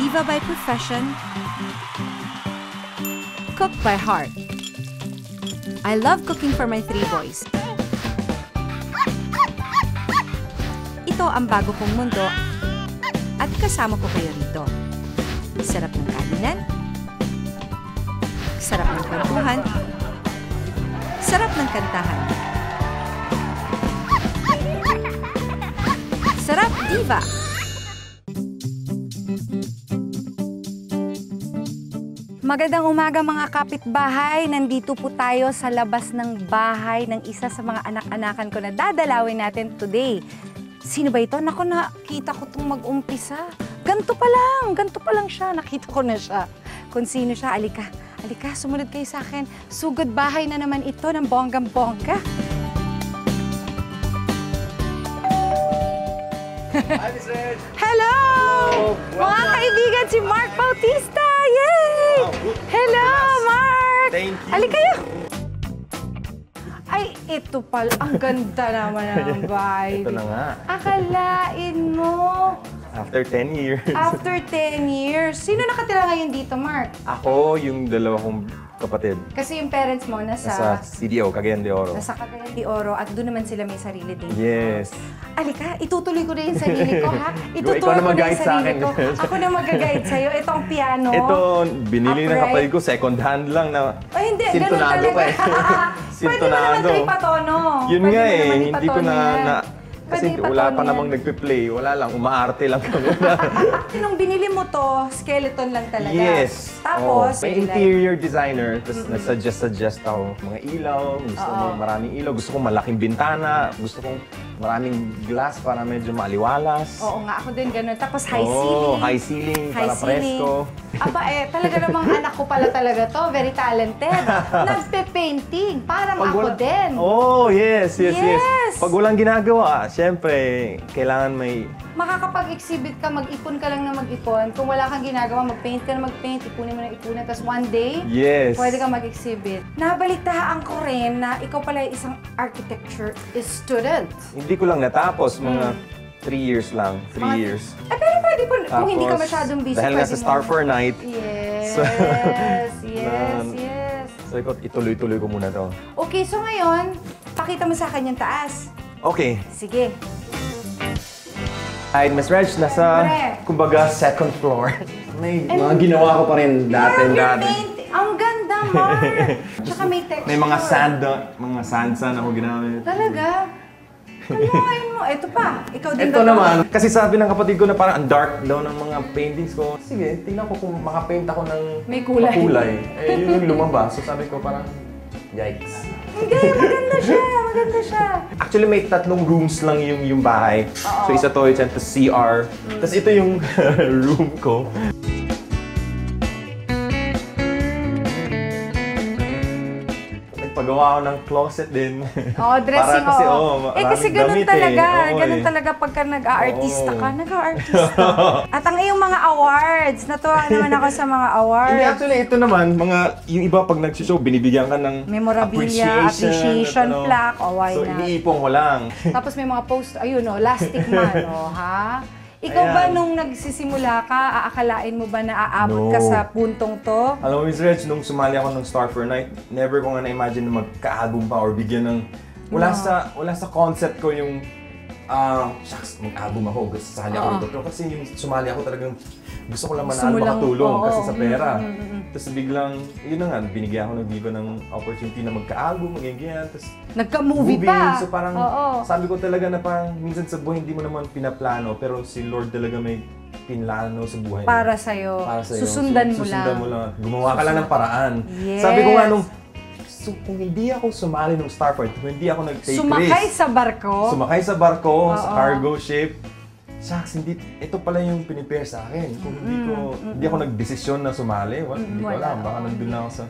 Diva by profession, cook by heart. I love cooking for my 3 boys. Ito ang bago kong mundo at kasama ko kayo rito. Sarap ng kainan, sarap ng kwentuhan, sarap ng kantahan. Sarap Diva! Magandang umaga mga kapitbahay. Nandito po tayo sa labas ng bahay ng isa sa mga anak-anakan ko na dadalawin natin today. Sino ba ito? Naku, nakita ko itong mag-umpisa. Ganto pa lang siya. Nakita ko na siya. Kung sino siya, alika, sumunod kayo sa akin. Sugod bahay na naman ito ng bonggang-bongga. Hi, Miss Reg! Hello! Mga kaibigan, si Mark Bautista! Yay! Hello, Mark! Thank you! Halika kayo! Ay, ito pala. Ang ganda naman ng bahay. Ito na nga. Akalain mo. After 10 years. After 10 years. Sino nakatira ngayon dito, Mark? Ako, yung dalawa kong kapatid. Kasi yung parents mo Nasa CDO, Cagayan de Oro. Nasa Cagayan de Oro at doon naman sila may sarili din. Yes. Alika, itutuloy ko na yung sarili ko, ha? Ikaw na mag-guide sa akin. Ako na mag-guide sa'yo. Ito ang piano. Ito, binili ng kapatid ko, second hand lang na ay, hindi. sintonado pa eh. Pwede mo naman ito ipatono. Yun nga eh, hindi ko na kasi wala pa namang yan. nagpe-play, wala lang, umaarte lang kami. Nung binili mo to, skeleton lang talaga. Yes. Tapos, may interior designer, tapos nagsuggest ako mga ilaw, gusto ko maraming ilaw, gusto ko malaking bintana, gusto kong maraming glass para medyo maliwalas. Oo nga, ako din ganun. Tapos high ceiling. High ceiling, para presko. Aba talaga namang anak ko pala talaga to, very talented. Nagpe-painting, parang ako din. Oh, yes. Pag walang ginagawa, syempre, kailangan may... Makakapag-exhibit ka, mag-ipon ka lang na mag-ipon. Kung wala kang ginagawa, mag-paint ka na mag-paint, ipunin mo na ipunin. Tapos one day, pwede kang mag-exhibit. Nabalitaan ko rin na ikaw pala isang architecture student. Hindi ko lang natapos, mga 3 years lang. 3 years. Pero pwede po, kung hindi ka masyadong busy, dahil nga sa Star for Night. Yes. So, ituloy-tuloy ko muna to. Okay, so ngayon, pakita mo sa akin yung taas. Okay. Sige. Hi, Miss Reg, nasa, kumbaga, second floor. May mga ginawa ko pa rin dati. Ang ganda, Mark! Tsaka may texture. May mga sand ako ginamit. Talaga? Tulungan mo. Ito pa. Ikaw din Ito naman, kasi sabi ng kapatid ko na parang ang dark daw ng mga paintings ko. Sige, tingnan ko kung makapaint ako ng may kulay. Makulay. Eh, yun yung lumabas. So sabi ko parang, yikes. Hindi, maganda siya. Actually, may 3 rooms lang yung bahay. So isa toilet and to CR. Tapos ito yung room ko. Nagpagawa ako ng closet din. Dressing, kasi, kasi ganun talaga. Ganun talaga pagka nag-a-artista ka. Nag-a-artista. At ang iyong mga awards. Natuwa naman ako sa mga awards. Hindi, actually, ito naman, yung iba pag nag-show, binibigyan ka ng appreciation plaque. Why so, not? iniipon ko lang. Tapos may mga post, ayun Lastic Man, ha? Ikaw ba nung nagsisimula ka, aakalain mo ba na aabot ka sa puntong to? Alam mo, Miss Reg, nung sumali ako ng Star for Night, never ko nga na-imagine na magka-album pa or bigyan ng... Wala sa concept ko yung... shucks, mag-album ako, sasali ako dito. Pero kasi yung sumali ako talagang gusto ko lang manalo makatulong kasi sa pera. Tapos biglang, yun na nga, binigyan ako ng Viva ng opportunity na magka-album, ganyan. Tapos nagka-movie pa. So parang, sabi ko talaga na parang minsan sa buhay hindi mo naman pinaplano, pero si Lord talaga may pinlano sa buhay mo. Para sa'yo. Susundan mo lang. Susundan mo lang. Gumawa ka lang ng paraan. Yes. Sabi ko nga nung, kung hindi ako sumali ng Starflight, kung hindi ako nag-take risk. Sumakay sa barko, sa cargo ship. Shucks, ito pala yung pinipare sa akin. Kung hindi ako nagdesisyon na sumali, hindi ko alam. Baka nandun lang ako sa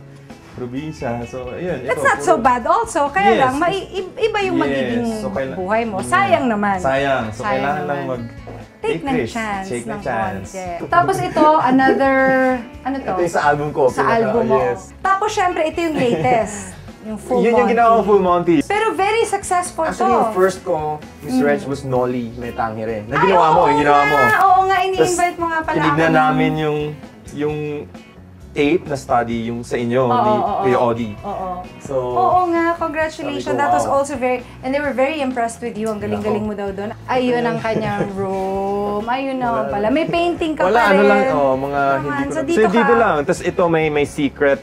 probinsya. So, ayun. That's not so bad also. Kaya lang, iba yung magiging buhay mo. Sayang naman. Sayang. So, kailangan lang take ng chance. Tapos ito, another, ano to? Ito yung sa album ko. Sa album mo. Tapos syempre, ito yung latest. Yung full Yun yung Monty. ginawa ko full Monty. Pero very successful Actually, to. yung first ko, Mr. Reg, was Nolly, may tangere. Na ginawa mo, yung ginawa mo. Oo nga, ini-invite mo nga pala tinignan ako. namin yung tape na study, yung sa inyo, ni Kuya Audie. Oo. So, Oo nga, congratulations. Sabi ko, That was wow. also very, and they were very impressed with you. Ang galing-galing mo daw doon. Ayun ang kanyang room. Ayun naman pala. May painting ka wala, pa rin. ano lang, mga Naman. hindi ko So, na. dito So, dito ka. lang. Tapos ito, may secret,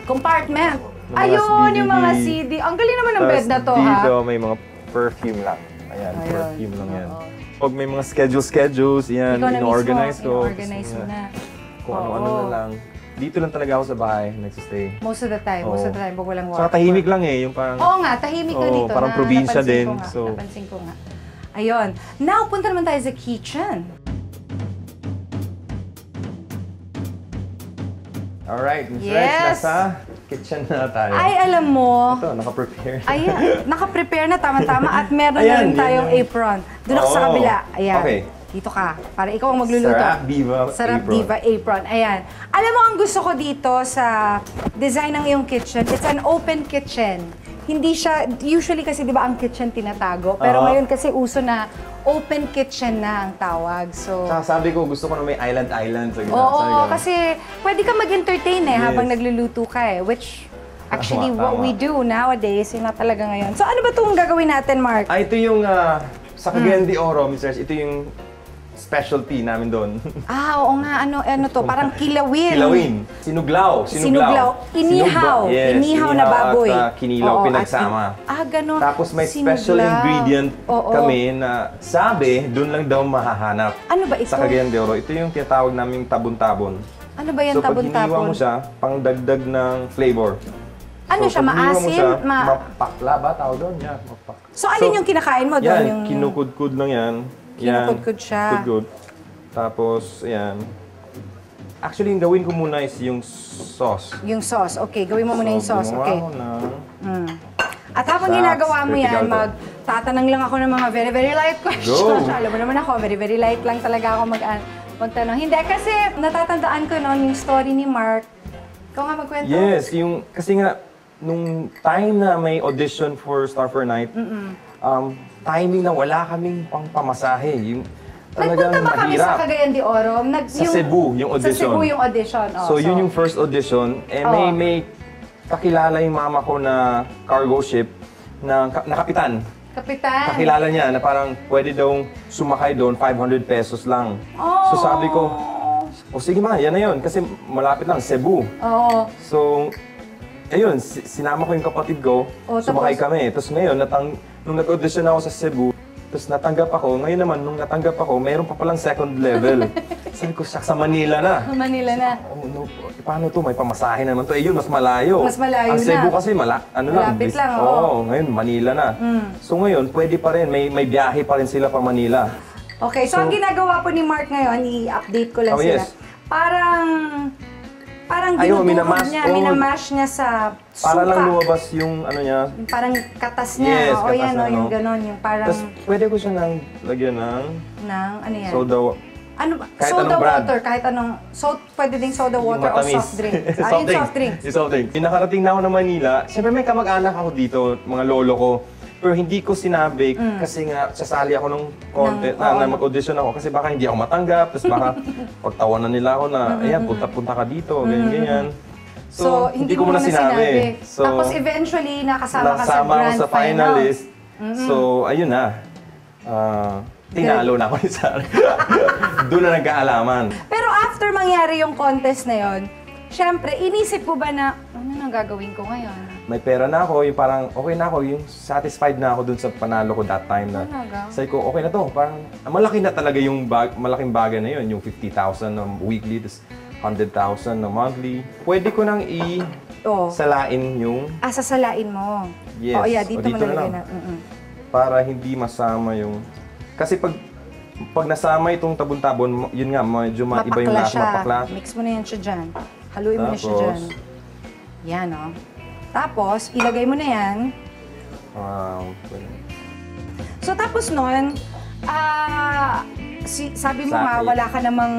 Compartment. Yung mga Ayun, yung mga DVD. CD. Ang galing naman ng Tapos bed na to, dito, ha? may mga perfume lang. Ayan, Ayun. perfume lang yan. Oo. Pag may mga schedules, yan, Ikaw na in-organize mismo, ko. in-organize mo na. Kung ano-ano Oo. na lang. Dito lang talaga ako sa bahay, nagsistay. Most of the time, most of the time, pag walang work. Saka tahimik lang yung parang... Oo nga, tahimik ka Oo, dito. parang probinsya napansin din, ko nga, so- Napansin ko nga. Ayun. Now, punta naman tayo sa kitchen. Alright, Ms. Rex, Yes. nasa kitchen na tayo. Ay, alam mo, Ito, naka-prepare. ayan, naka-prepare na tama-tama at meron na Ayan, rin yun tayong yung- apron. Doon ako sa Oo. kabila. Ayan. Okay. Dito ka. Para ikaw ang magluluto. Sarap Diva Sarap apron. Diva apron. Ayan. Alam mo, ang gusto ko dito sa design ng iyong kitchen, it's an open kitchen. Hindi siya, usually kasi di ba ang kitchen tinatago, pero Oo. ngayon kasi uso na open kitchen na ang tawag. So, Saka sabi ko, gusto ko na may island sa gitna. oo, Sabi ko, kasi pwede ka mag-entertain Yes. habang nagluluto ka which actually what Tama. we do nowadays, yun na talaga ngayon. So ano ba itong gagawin natin, Mark? Ito yung sa Cagayan de Oro, Ms. Rex, ito yung specialty namin doon. Oo nga, ano to, parang kilawin. Kilawin. Sinuglaw. Inihaw. Yes, Inihaw na baboy. At kinilaw, Oo, pinagsama. ganon. Tapos may special Sinuglaw. ingredient Oo. kami na sabi, doon lang daw mahahanap. Ano ba ito? Sa Cagayan de Oro. Ito yung tinatawag naming tabon-tabon. Ano ba yan, So pag hiniwa tabon-tabon? mo siya, pang dagdag ng flavor. Ano siya, pag hiniwa mo maasim? siya, mapakla ba? Tawag doon? Yeah, mapak. So alin yung kinakain mo doon? Yan, Yung kinukudkud lang yan. Yan, Kinukudkud siya. Kudkud. Tapos, ayan. Actually, yung gawin ko muna is yung sauce. Yung sauce. Okay, gawin mo muna yung sauce. gumawa Okay. ako ng... At habang Saks, ginagawa mo yan, critical to. magtatanong lang ako ng mga very, very light questions. Go! Alam mo naman ako, very, very light lang talaga ako magtanong. Hindi, kasi natatandaan ko noon yung story ni Mark. Ikaw nga magkwento. Yes, kasi nga, nung time na may audition for Star for Night, timing na wala kaming pangpamasahe. Yung talagang Nagpunta ba kami sa mahirap. Cagayan de Oro? Sa Cebu, yung audition. Sa Cebu yung audition. Oh, So, yun yung first audition. May kakilala yung mama ko na cargo ship na kapitan. Kapitan. Kakilala niya na parang pwede daw sumakay doon, 500 pesos lang. So sabi ko, sige ma, yan na yun. Kasi malapit lang, Cebu. Oo. So, ayun, sinama ko yung kapatid ko, sumakay tapos? kami. Tapos ngayon, nung nag-audition ako sa Cebu, tapos natanggap ako. Ngayon naman, nung natanggap ako, mayroon pa palang second level. Sabi ko, sa Manila na. Manila na. Oh, no, paano to? May pamasahe naman to. Eh, yun, mas malayo. Mas malayo Ang Cebu na. kasi, Malapit lang, oo. Oo, ngayon, Manila na. So ngayon, pwede pa rin. May biyahe pa rin sila pa Manila. Okay, so, ang ginagawa po ni Mark ngayon, i-update ko lang Oh, sila. yes. Parang Ayaw, dinuduhog niya, oh, minamash niya sa suka. Para lang lumabas yung ano niya. Yung parang katas niya. Yes, Oo, katas yan, na, yung no? ganon, yung parang Tapos pwede ko siya nang lagyan ng ano yan? soda. Ano ba? kahit Soda anong brand. water, kahit anong, pwede ding soda Yung water o matamis. soft drink. Soft Yung soft drink. Yung soft drink. Yung nakarating na ako ng Manila, siyempre may kamag-anak ako dito, mga lolo ko. Pero hindi ko sinabi kasi nga sasali ako ng content na mag-audition ako kasi baka hindi ako matanggap, tapos baka pagtawanan nila ako na, ayan, punta-punta ka dito, ganyan-ganyan. So, hindi mo muna sinabi. So, Tapos eventually, nakasama ka sa nasama ako grand sa finalist. So, ayun na. Tinalo na ako ni Sarah. Doon na nagkaalaman. Pero after mangyari yung contest na yon, syempre, inisip mo ba na, ano nang gagawin ko ngayon? May pera na ako, yung parang okay na ako, yung satisfied na ako dun sa panalo ko that time na. Talaga? Sabi ko, okay na to. Parang malaki na talaga yung malaking bagay na yun, yung 50,000 na weekly, tapos 100,000 na monthly. Pwede ko nang salain yung Sasalain mo. Yes. Oh, yeah, dito mo dito na nalagay lang. na. para hindi masama yung... Kasi pag nasama itong tabon-tabon, yun nga, medyo iba yung lasa, mapakla. Mix mo na yan siya dyan. Haluin mo na siya Tapos, dyan. Yan, oh. Tapos, ilagay mo na yan. So, tapos nun, sabi mo nga, wala ka namang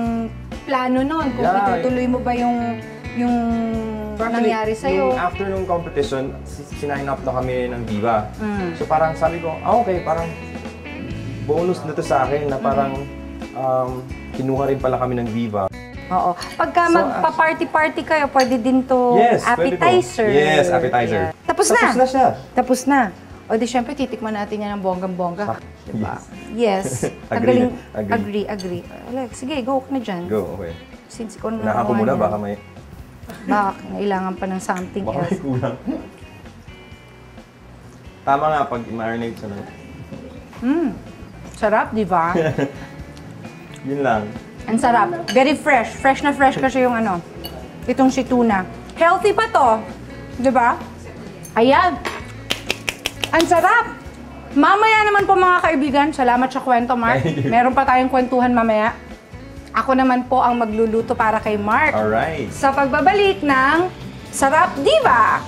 plano nun kung itutuloy mo ba yung nangyari sa'yo? After nung competition, sinign up na kami ng Viva. So parang sabi ko, okay, parang bonus na to sa akin na parang kinuha rin pala kami ng Viva. Oo. Pagka So, magpa-party-party kayo, pwede din to pwede po. appetizer. Yes, appetizer. Yeah. Tapos na? Tapos na siya. Tapos na. O di syempre, titikman natin yan ng bonggang-bongga. Diba? Yes. Agree. Agree. Alex, sige, go ka na dyan. Go, okay. Since ikaw na Naka ko nakuha muna, niyan. baka may... Baka kailangan pa ng something Baka else. may kulang. Tama nga, pag i-marinate siya na. Sarap, di ba? Yun lang. Ang sarap. Very fresh. Fresh na fresh kasi yung ano, itong si tuna. Healthy pa to. Di ba? Ayan. Ang sarap. Mamaya naman po mga kaibigan, salamat sa kwento, Mark. Thank you. Meron pa tayong kwentuhan mamaya. Ako naman po ang magluluto para kay Mark. Alright. Sa pagbabalik ng Sarap Diva!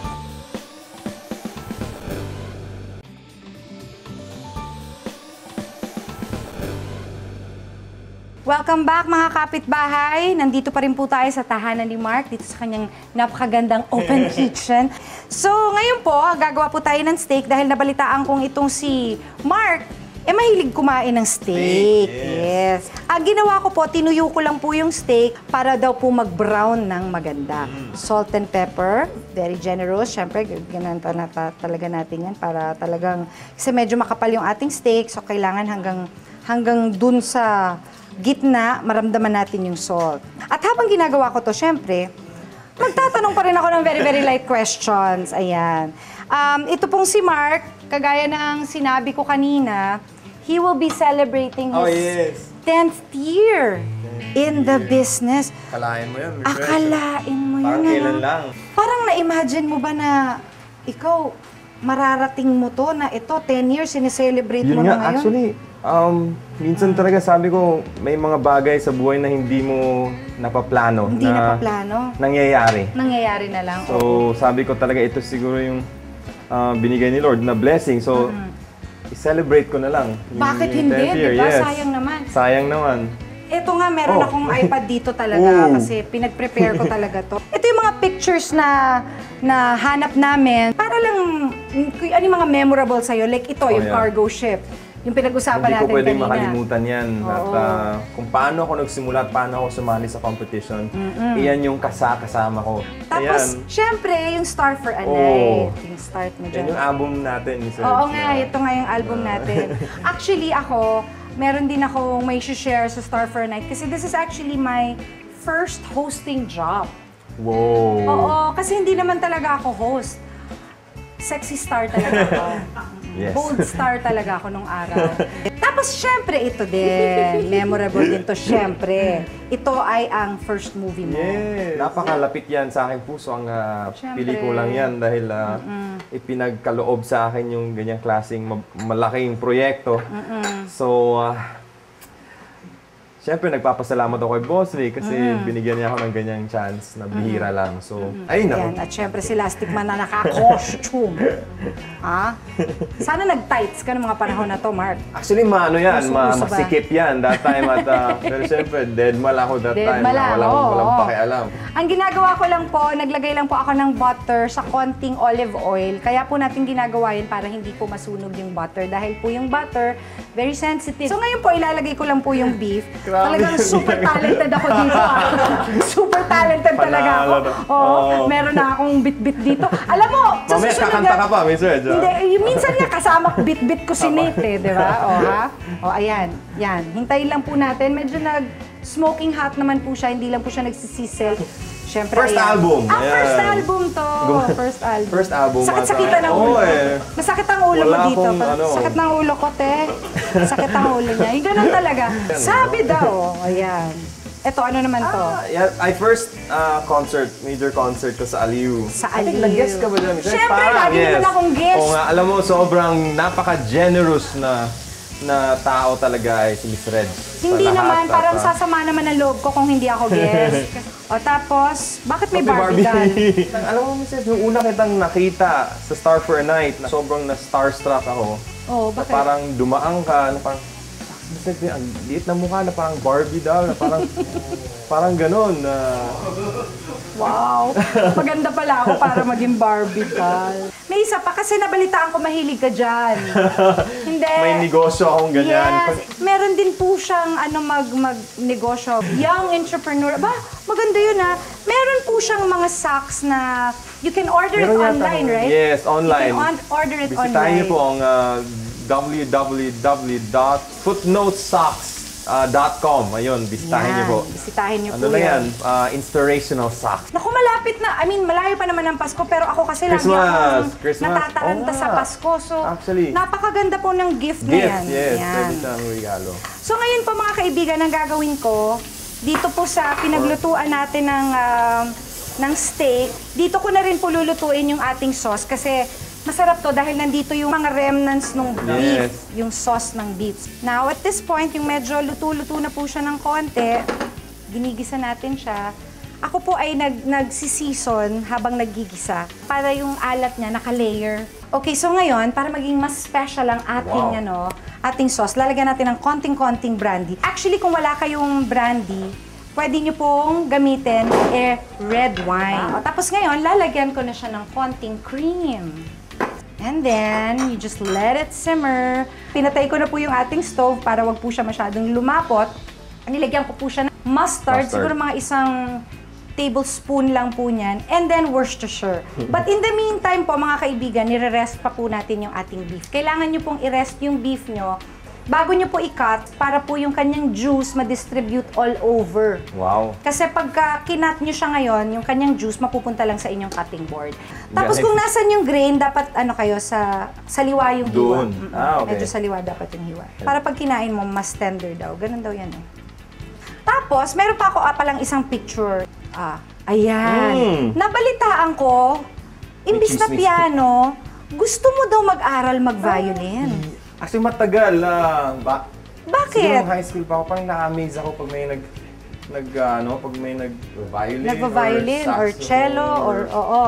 Welcome back mga kapitbahay! Nandito pa rin po tayo sa tahanan ni Mark, dito sa kanyang napakagandang open kitchen. So ngayon po, gagawa po tayo ng steak dahil nabalitaan kong itong si Mark, mahilig kumain ng steak. Yes. Ang ginawa ko po, tinuyo ko lang po yung steak para daw po mag-brown ng maganda. Salt and pepper, very generous. Siyempre, ganun talaga natin yan para talagang, kasi medyo makapal yung ating steak, so kailangan hanggang dun sa gitna, maramdaman natin yung salt. At habang ginagawa ko to, syempre, magtatanong pa rin ako ng very, very light questions. Ayan. Ito pong si Mark, kagaya ng sinabi ko kanina, he will be celebrating his 10th year in the business. Kalain mo yun, Akalain mo yun. Parang kailan ano? lang. Parang na-imagine mo ba na ikaw, mararating mo to na ito, 10 years, sineselebrate mo Yun na nga, ngayon? actually, minsan talaga sabi ko, may mga bagay sa buhay na hindi mo napaplano. Hindi na napaplano. Nangyayari. Nangyayari na lang. So, sabi ko talaga, ito siguro yung binigay ni Lord na blessing. So, i-celebrate ko na lang. Bakit yung hindi? 10th year. Diba? Yes. Sayang naman. Sayang naman. Ito nga, meron Oh. akong iPad dito talaga Oh. kasi pinag-prepare ko talaga to. Ito yung mga pictures na hanap namin para lang, ano yung mga memorable sa'yo. Like ito, yung yeah. cargo ship. Yung pinag-usapan Hindi natin ko pwedeng kanina. makalimutan yan. At Oo. kung paano ako nagsimula at paano ako sumali sa competition, iyan yung kasama ko. Tapos, Ayan. syempre, yung Star for a Oh. Night. Yung start mo Yan dyan. yung album natin. Ni Sir. Oo nga, ito nga yung album natin. Actually, ako, meron din akong may share sa Star for a Night kasi this is actually my first hosting job. Wow. Oo, kasi hindi naman talaga ako host. Sexy star talaga ako. Yes. Bold star talaga ako nung araw. Tapos, syempre, ito din. Memorable din to, syempre. Ito ay ang first movie mo. Yes. Napakalapit yan sa aking puso ang Siyempre. pelikulang yan dahil ipinagkaloob sa akin yung ganyang klaseng malaking proyekto. So, siyempre nagpapasalamat ako kay Boss Ray kasi binigyan niya ako ng ganyang chance na bihira lang. So, ayun ako. Yan. At syempre, si Lastic Man na naka-costume. Ha? Sana nag-tights ka ng mga panahon na to, Mark. Actually, yan, Uso ba? masikip yan that time at pero siyempre, dead mal ako that Dead time. mal lang, Walang oo. pakialam. Ang ginagawa ko lang po, naglagay lang po ako ng butter sa konting olive oil. Kaya po natin ginagawa yun para hindi po masunog yung butter. Dahil po yung butter, very sensitive. So ngayon po, ilalagay ko lang po yung beef. Talagang super talented ako dito. Super talented talaga ako. Panalo na. Oo, Oo. meron na akong bit-bit dito. Alam mo, sa Mamaya susunod kakanta ka pa, Miss Reg. Hindi, yung minsan nga kasama bit-bit ko si Nate eh, di ba? O ha? O ayan, yan. Hintayin lang po natin. Medyo smoking hot naman po siya, hindi lang po siya nagsisisel. Siyempre, First ayan. album, First ayan. album to. First album. First album. Sakit-sakitan ang ulo. Oo, eh. Masakit ang ulo mo Wala dito. akong ano. Sakit ng ulo ko, te. Sakit ang ulo niya. Yung ganun talaga. Sabi daw, ayan. Ito, ano naman to? Yeah, I first major concert ko sa Aliw. Sa I think Aliw. nag-guest ka ba dyan? Miss Reg? Siyempre, Parang, lagi naman akong guest. Oo nga, alam mo, sobrang napaka-generous na tao talaga ay si Miss Reg. Hindi Sa lahat naman, at, parang sasama naman ang loob ko kung hindi ako guest. O tapos, bakit may Barbie doll? Alam mo, Miss Reg, nung una kitang nakita sa Star for a Night, na sobrang na-starstruck ako. Oh, Na bakit? parang dumaan ka, na parang, Basta ang liit na mukha na parang Barbie daw, na parang ganun. Wow! Maganda pala ako para maging Barbie doll. May isa pa kasi nabalitaan ko mahilig ka dyan. Hindi. May negosyo akong ganyan. Yes. Meron din po siyang mag-negosyo. Young entrepreneur. Ba, maganda yun ha. Meron po siyang mga socks na you can order it Meron yata online, akong- right? Yes, online. You can order it Bisitahin online. niyo po ang www.footnotesocks.com. Ayun, bisitahin niyo po. Bisitahin niyo Ano po na yan? Inspirational socks. Naku, malapit na. Malayo pa naman ang Pasko, pero ako kasi lagi akong Christmas. natataranta Oo sa nga. Pasko. So, Actually. napakaganda po ng gift na yan. Yes. Yan. Pwede siyang regalo. So ngayon po mga kaibigan, ang gagawin ko, dito po sa pinaglutuan natin ng steak, dito ko na rin po lulutuin yung ating sauce kasi masarap to dahil nandito yung mga remnants ng beef, Yes. yung sauce ng beef. Now at this point, yung medyo luto-luto na po siya ng konti, ginigisa natin siya. Ako po ay nagsisison habang naggigisa para yung alat niya naka-layer. Okay, so ngayon, para maging mas special ang ating, ating sauce, lalagyan natin ng konting-konting brandy. Actually, kung wala kayong brandy, pwede nyo pong gamitin red wine. Tapos ngayon, lalagyan ko na siya ng konting cream. And then, you just let it simmer. Pinatay ko na po yung ating stove para wag po siya masyadong lumapot. Nilagyan ko po siya ng mustard. Siguro mga isang tablespoon lang po niyan. And then Worcestershire. But in the meantime po, mga kaibigan, nire-rest pa po natin yung ating beef. Kailangan nyo pong i-rest yung beef nyo bago nyo po i-cut para po yung kanyang juice ma-distribute all over. Wow. Kasi pagka kinat nyo siya ngayon, yung kanyang juice mapupunta lang sa inyong cutting board. Tapos kung nasan yung grain, dapat sa liwa yung hiwa. Doon. Okay. Medyo sa liwa dapat yung hiwa. Para pag kinain mo, mas tender daw. Ganun daw yan eh. Tapos, meron pa ako palang isang picture. Ayan. Nabalitaan ko, imbis na chismis. piano, gusto mo daw mag-aral mag-violin. Actually, matagal. Bakit? Siguro nung high school pa ako, parang na-amaze ako pag may nag-violin Nagva-violin or saxophone, cello oo.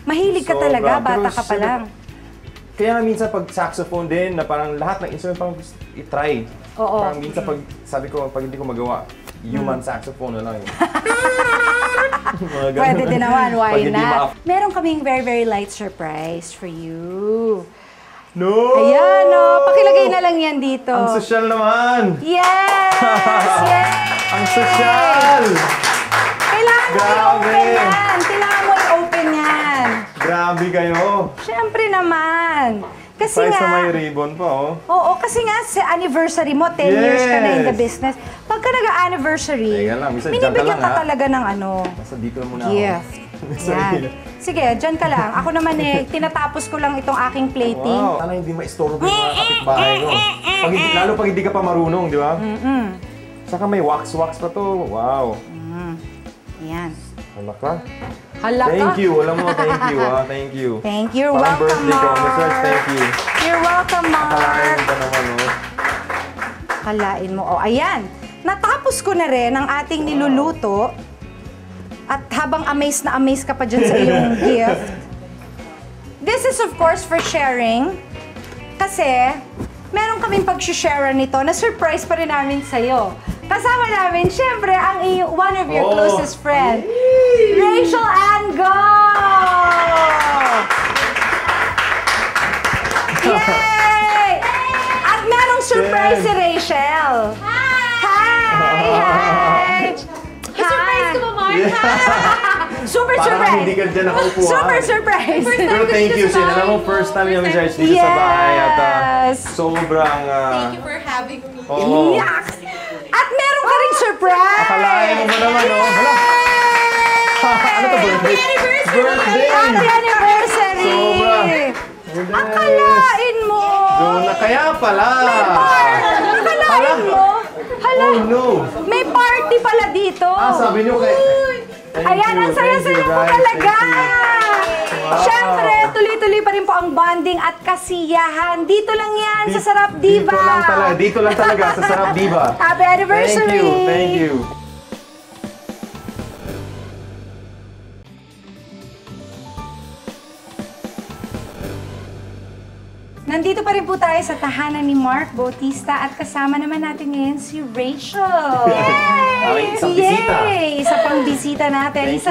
Mahilig ka Sobra. talaga, bata Pero ka pa lang. Kaya minsan pag saxophone din, na parang lahat ng instrument parang gusto i-try. Oo. Parang minsan pag sabi ko, pag hindi ko magawa, human saxophone na lang yun. Mga ganun. Pwede din naman, Pag why hindi not? Meron kaming very, very light surprise for you. No! Ayan, pakilagay na lang yan dito. Ang sosyal naman! Yes! Yes! Ang sosyal! Kailangan mo Grabe! i-open yan! Kailangan mo i-open yan! Grabe kayo! Siyempre naman! Kasi Kahit sa nga, may ribbon pa, oh. oo, kasi nga sa anniversary mo, 10 years ka na in the Yes. business. Pagka nag-anniversary, Teka lang, minsan dyan ka binibigyan lang, ka ha? talaga ng Nasa dito na muna ako. gift. Yan. Sige, dyan ka lang. Ako naman tinatapos ko lang itong aking plating. Wow! Sana hindi maistorbo yung mga kapitbahay ko. Lalo pag hindi ka pa marunong, di ba? Saka may wax-wax pa to. Wow! Yan. Hala ka. Hala ka. Thank you. Alam mo, thank you, ha? Thank you. Thank you. You're Parang welcome, birthday ko. Mark. Mr. Thank you. You're welcome, Akalain Mark. ka naman, oh. Kalain mo. Oh, ayan. Natapos ko na rin ang ating niluluto. At habang amaze na amaze ka pa dyan sa iyong gift. This is of course for sharing. Kasi, meron kaming pag-share nito na surprise pa rin namin sa'yo. Kasama namin, syempre, ang one of your closest friend, Rachel Ann Go! Yay! At merong surprise si Rachel. Hi! Hi! Surprise ko ba, Mark? Super Parang surprise! hindi ka dyan nakaupo, ha? Super surprise! Pero thank you, Sin. Alam mo, first time yung George dito sa bahay at Yes. sobrang... Thank you for having me. Oo. Yuck! At meron ka ring surprise! Akalain mo ba naman, oh? Hala! Ano to, birthday? Birthday! Happy anniversary! Sobra! Akalain mo! Doon na kaya pala! Akalain mo! Hala! Oh no! May party pala dito! Sabi niyo kay... Thank Ayan, you, ang saya-saya thank you, mo guys. talaga! Thank you. Wow. Siyempre, tuloy-tuloy pa rin po ang bonding at kasiyahan. Dito lang yan, sa Sarap Diva! Dito lang talaga, sa Sarap Diva. Happy anniversary! Thank you. Nandito pa rin po tayo sa tahanan ni Mark Bautista at kasama naman natin ngayon si Rachel. Aming isang bisita. Yay! Isa pang bisita natin. Thank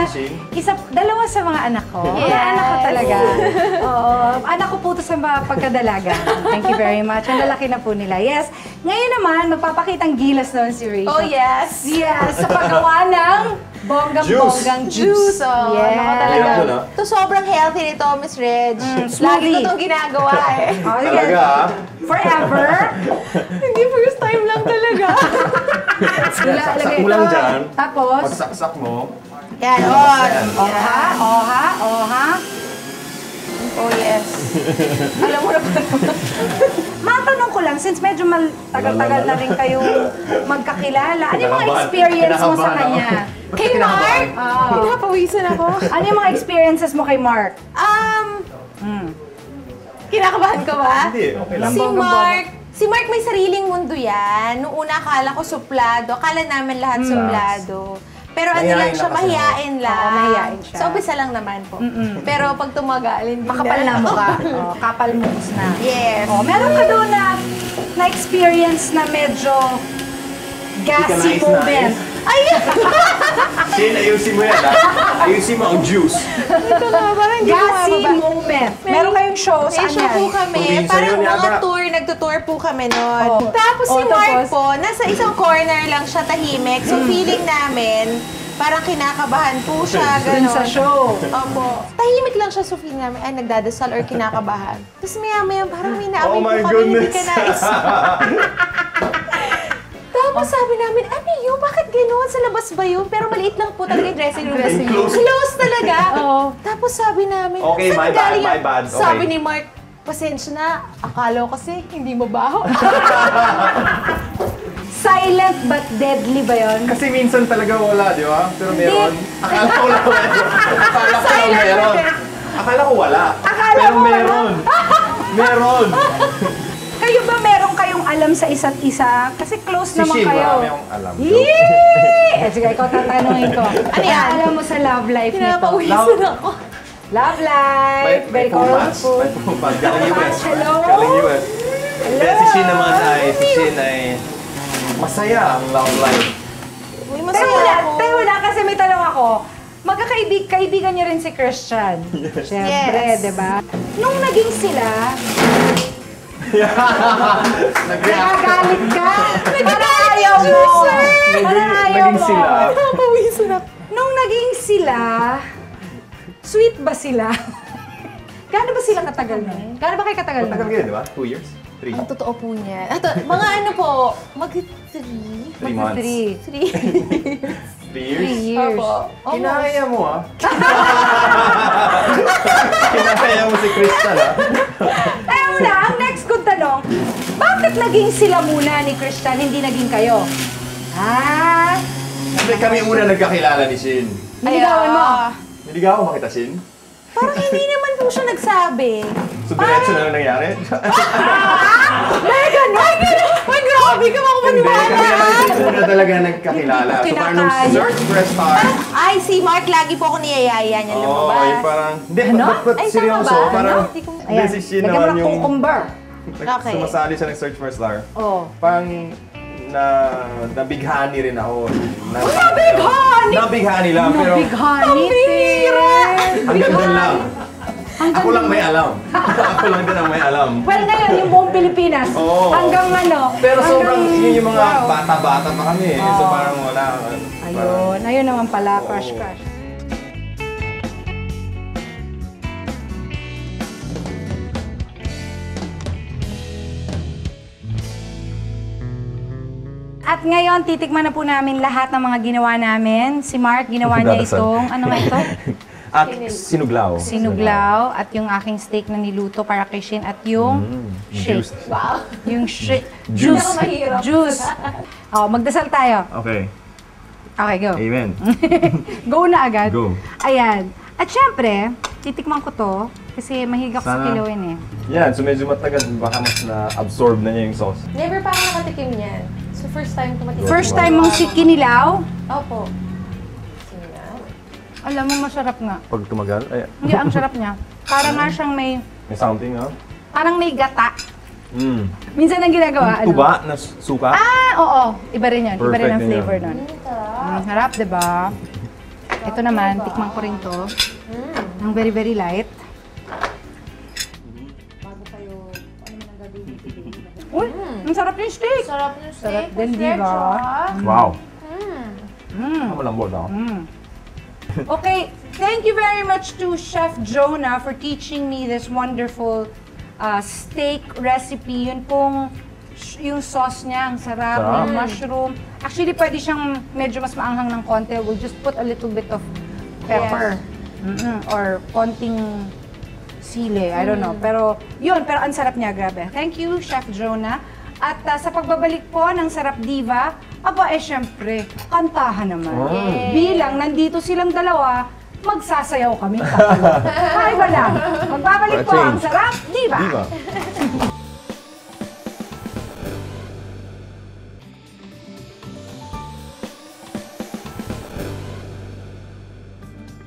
you, Shane. Dalawa sa mga anak ko. Yes. Mga anak ko talaga. Oo. Anak ko po ito sa mga pagkadalaga. Thank you very much. Ang lalaki na po nila. Yes. Ngayon naman, magpapakitang gilas naman si Rachel. Oh, yes. Yes, sa paggawa ng bonggang juice. Oh, Yes. Ako talaga. Hirap yun, ah. Ito sobrang healthy nito, Miss Reg. Lagi smoothie. ko itong ginagawa eh. Oh, yes. Talaga, ah. Forever. Hindi first time lang talaga. Saksak mo lang dyan. Tapos, Pagsaksak mo. Yan, Yan. oha. Oh, yes. Alam mo na ba? Matanong ko lang, since medyo tagal-tagal na rin kayong magkakilala, ano yung mga Kinakabahan. experience mo sa Kinakabahan ako. kanya? Ba't Kay ka kinakabahan? Mark? Pinapawisan ako. Ano yung mga experiences mo kay Mark? Kinakabahan ka ba? Hindi, okay lang. Si Mark may sariling mundo yan. Nung una akala ko suplado. Akala namin lahat suplado. Pero ano Mahihain lang siya, lang kasi, mahihain lang. Oo, mahihain siya. Sa umpisa lang naman po. Pero pag tumagal, hindi Makapal na mukha. Oh, kapal moves na. Yes. Oh, meron ka doon na experience na medyo gassy Hindi ka moment. Ay! Shane, ayusin mo yan, ha? Ayusin mo ang juice. Ito nga, parang hindi ko Gassy mababa. moment. Meron kayong show, May saan show po yan? kami. Probinsya Parang yun mga yata. tour, nagtutour po kami nun. Oh. Tapos si Oh, Mark tapos? po, nasa isang corner lang siya tahimik. So feeling namin, parang kinakabahan po siya, Dun gano'n. sa show. Opo. Tahimik lang siya, so feeling namin, ay, nagdadasal or kinakabahan. Tapos maya-maya, parang may naamoy Oh my po kami, hindi goodness. ka nais. Tapos sabi namin, ano yun? Bakit gano'n? Sa labas ba yun? Pero maliit lang po talaga yung dressing room. Close. Close talaga. Oo. Tapos sabi namin, Okay, "Saan my bad, galing my yan?" bad. Okay. Sabi ni Mark, pasensya na, akala ko kasi hindi mabaho. Silent but deadly ba yun? Kasi minsan talaga wala, di ba? Pero meron. Hindi. Akala ko wala meron. Akala ko lang meron. Akala ko wala. Akala Pero mo wala? meron. Meron. Kayo ba meron kayong alam sa isa't isa? Kasi close Si naman Shane, kayo. marami akong alam. Yee! Sige, ikaw tatanungin ko. Ano yan? alam mo sa love life nito? Pinapawisan ako. Love life! Very colorful. May pumat. Galing US. Hello? Galing US. Kaya si Shane naman ay masaya ang love life. Uy, Tayo masaya wala, ako. tayo wala kasi may tanong ako. Kaibigan niyo rin si Christian. Siyempre, Yes. di ba? Nung naging sila, nagagalit ka. Parang ayaw mo. Parang ayaw Naging mo. sila. Pinapawisan ako. Nung naging sila, sweet ba sila? Gaano ba sila katagal nun? Gaano ba kayo katagal nun? Matagal kayo, di ba? 2 years? 3? Ang totoo po niya. Mga ano po, mag-3. 3 months. 3 3 years? years. Opo. Kinaya mo, ah. Kinaya mo si Crystal, ah. Tayo muna, ang next kong tanong, bakit naging sila muna ni Christian, hindi naging kayo? Ah, Kasi kami una nagkakilala ni Shin. niligawan mo. Niligaw mo kita, Shin? Parang hindi naman po siya nagsabi. So, diretso na lang nangyari? May ganun! Ay, grabe ka mga Hindi, maniwala. kami una talaga nagkakilala. So, parang nung Kinakaya. search for a star. Ay, si Mark lagi po ako niyayaya niya. Alam mo Oo, ba? yung parang... Hindi, Ano? ba't Ay, tama seryoso? ba? Parang... Ano? Hindi ko- Hindi, si Shin lagyan mo naman ng yung... cucumber. Okay. Sumasali siya ng search for a star. Oh. Parang... nabighani rin ako. Nabighani? Nabighani lang, pero... Nabighani, Hanggang doon lang. Ako lang may alam. Ako lang din ang may alam. Well, ngayon, yung buong Pilipinas, Oo. hanggang ano? Pero hanggang- sobrang, yun yung mga Wow. bata-bata pa kami eh. So parang wala. Ayun, ayun naman pala, Oo. crush. At ngayon, titikman na po namin lahat ng mga ginawa namin. Si Mark, ginawa niya Dadasal. itong, ano nga ito? At sinuglaw. Sinuglaw at yung aking steak na niluto para kay Shin at yung shake. Juice. Wow. Yung Juice. juice. Mahirap. Juice. Oh, magdasal tayo. Okay. Okay, go. Amen. Go na agad. Go. Ayan. At syempre, titikman ko to kasi mahilig ako sa Sana. kilawin eh. Yan, so medyo matagal. Baka mas na-absorb na niya yung sauce. Never pa ako nakatikim niyan. So first time ko matikim. First time mong si kinilaw, Opo. alam mo masarap nga. Pag tumagal, ay, Hindi, ang sarap niya. Para nga siyang may may something, ha? Parang may gata. Mm. Minsan ang ginagawa, Tuba na suka. Oo. Iba rin yun. Iba Perfect rin ang din flavor yun. nun. Harap, diba? Ito naman, tikman ko rin to. Ang very, very light. Bago kayo, ano man ang gagawin today? Uy, ang sarap yung steak! Sarap ng Sarap steak. din, with di ba? fletch, Wow. Mm. Malambot ako. Okay, thank you very much to Chef Jonah for teaching me this wonderful steak recipe. Yun pong yung sauce niya, ang sarap, Sarap. yung mushroom. Actually, pwede siyang medyo mas maanghang ng konti. We'll just put a little bit of pepper. Or konting sili, I don't know. Pero yun, pero ang sarap niya, grabe. Thank you, Chef Jonah. At sa pagbabalik po ng Sarap Diva, syempre, kantahan naman. Bilang nandito silang dalawa, magsasayaw kami. Ay, wala. Magbabalik po ang Sarap Diva. Diba?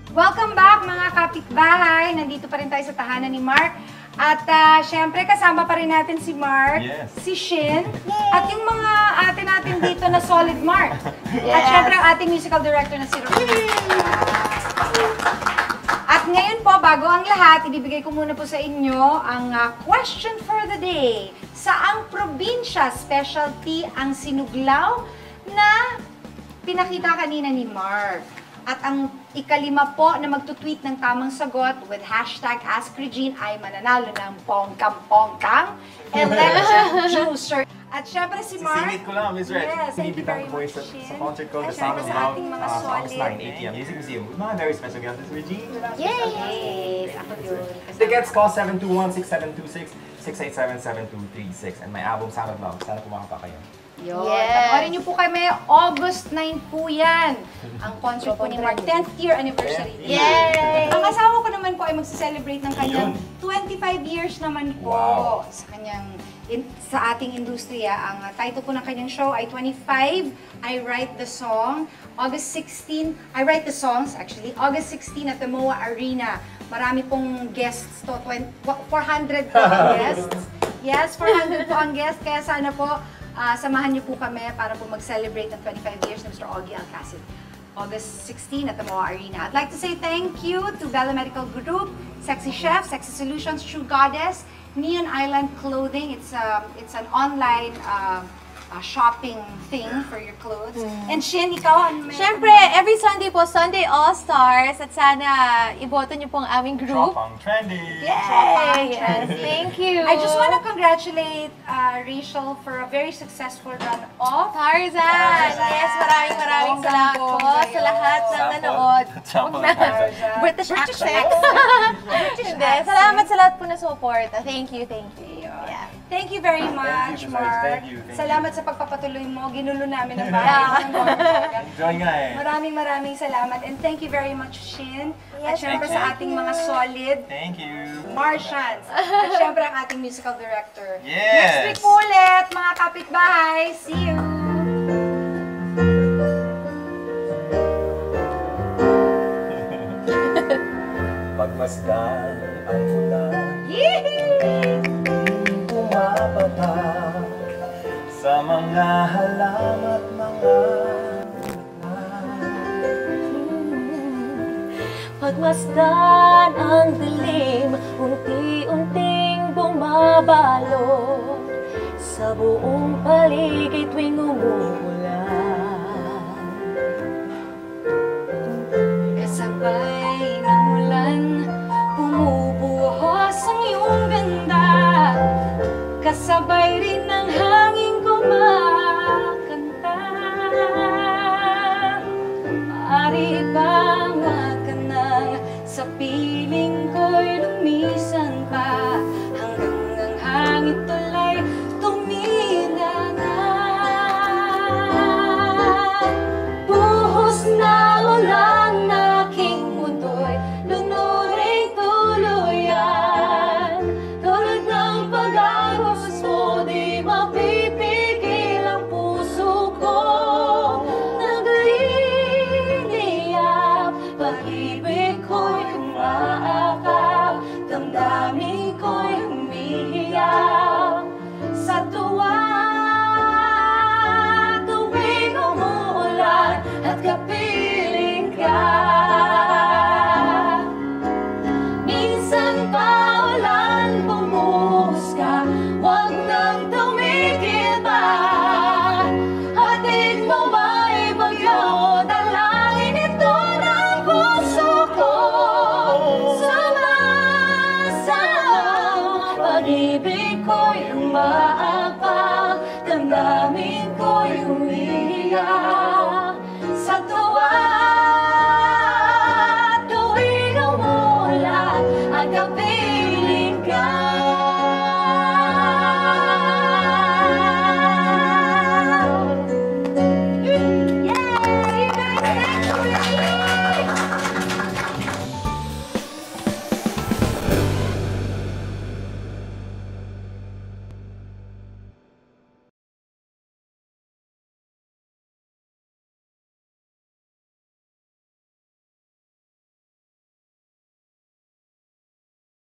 Welcome back mga kapitbahay. Nandito pa rin tayo sa tahanan ni Mark. At syempre kasama pa rin natin si Mark, Yes. si Shin, at yung mga ate natin dito na solid Mark. At syempre ang ating musical director na si Rosie. At ngayon po, bago ang lahat, ibibigay ko muna po sa inyo ang question for the day. Saang probinsya specialty ang sinuglaw na pinakita kanina ni Mark? At ang ikalima po na magtutweet ng tamang sagot with hashtag AskRegine ay mananalo ng pongkang-pongkang election juicer. At syempre si Mark. Sisingit ko lang, Miss Reg. Yes, thank you Binibitang very ko much, sa Shin. concert ko, At The Sound syempre of sa Love, ating mga August 9, solid. 8 p.m. Music Museum with my very special guest, Miss Regine. Yes, ako yun. Tickets call 721-6726-687-7236 and my album Sound of Love. Sana pumunta pa kayo. Yun. Yes. Panoorin niyo po kami, August 9 po yan. Ang concert po ni Mark, 10th year anniversary. Yay! Ang asawa ko naman po ay magse-celebrate ng kanyang 25 years naman po Wow. sa kanyang sa ating industriya. Ang title po ng kanyang show ay 25, I Write the Song. August 16, I Write the Songs actually. August 16 at the MOA Arena. Marami pong guests to, 400 po ang guests. Yes, 400 po ang guests. Kaya sana po, samahan niyo po kami para po mag-celebrate ng 25 years ng Mr. Augie Alcacid. August 16 at the MOA Arena. I'd like to say thank you to Bella Medical Group, Sexy Chef, Sexy Solutions, True Goddess, Neon Island Clothing. It's an online shopping thing for your clothes. And Shin, ikaw, ano meron Siyempre, ba? every Sunday po, Sunday All-Stars. At sana iboto niyo po ang aming group. Shopang Trendy! Yay! Yes, thank you! I just want to congratulate Rachel for a very successful run of Tarzan! Yes, maraming salamat po sa lahat ng nanood. Sample Na- ng Tarzan. British accent. Hindi, salamat sa lahat po na support. Thank you, thank you. Yeah. Thank you very much, Miss Reg. Mark. Thank you. Salamat sa pagpapatuloy mo. Ginulo namin ang bahay. Enjoy nga eh. Maraming salamat. And thank you very much, Shin. At Yes, syempre thank sa ating mga solid Thank you. Martians. At syempre ang ating musical director. Yes. Next week po ulit, mga kapitbahay. See you! Pagmasdan ang ulan, Yee! pumapatak sa mga halaman at mga Pagmasdan ang dilim, unti-unting bumabalot sa buong paligid tuwing umuulan. Kasabay ng ulan, bumubuhos ang iyong ganda. Kasabay rin ng hangin kumakanta. Maaari bang magkanang sa piling